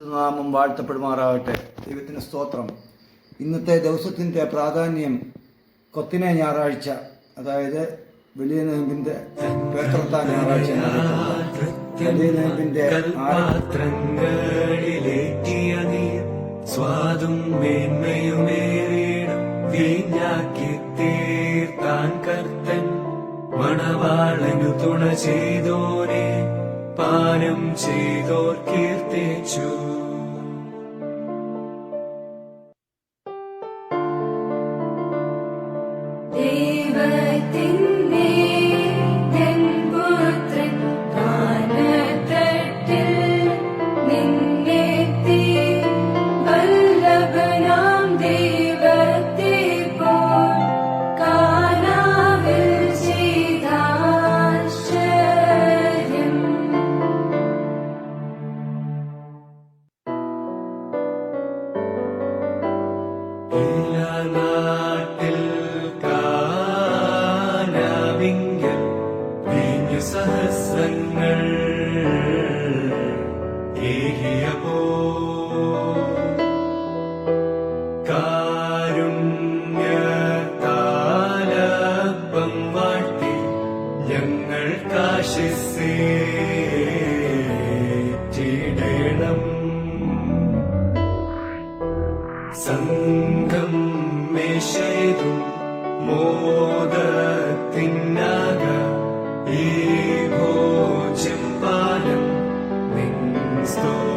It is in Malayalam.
നാമം വാഴ്ത്തപ്പെടുമാറാകട്ടെ. ദൈവത്തിന് സ്തോത്രം. ഇന്നത്തെ ദിവസത്തിൻ്റെ പ്രാധാന്യം കൊത്തിനെ ഞായറാഴ്ച, അതായത് വലിയ നോയമ്പിന്റെ പേത്രത്താൻ ഞായറാഴ്ച. വലിയ നോയമ്പിന്റെ സ്വാദും മേന്മയുമേറിയിടും വീഞ്ഞാക്കി തീർത്താൻ കർത്തൻ മണവാളനു തുണ ചെയ്തോനെ പാനം ചെയ്തോർ കീർത്തിച്ചു. നാട്ടിൽ കാനാവിങ്കൽ വീഞ്ഞു സഹസ്രങ്ങൾ ഏകിയപോ കാരുണ്യത്താലപ്പം വാഴ്ത്തി ഞങ്ങൾക്കാശിസേറ്റിടണം. സംഘം മേശയതും മോദത്തിനാക ഈ ഭോജ്യം പാലം നിൻ സ്തോത്രം.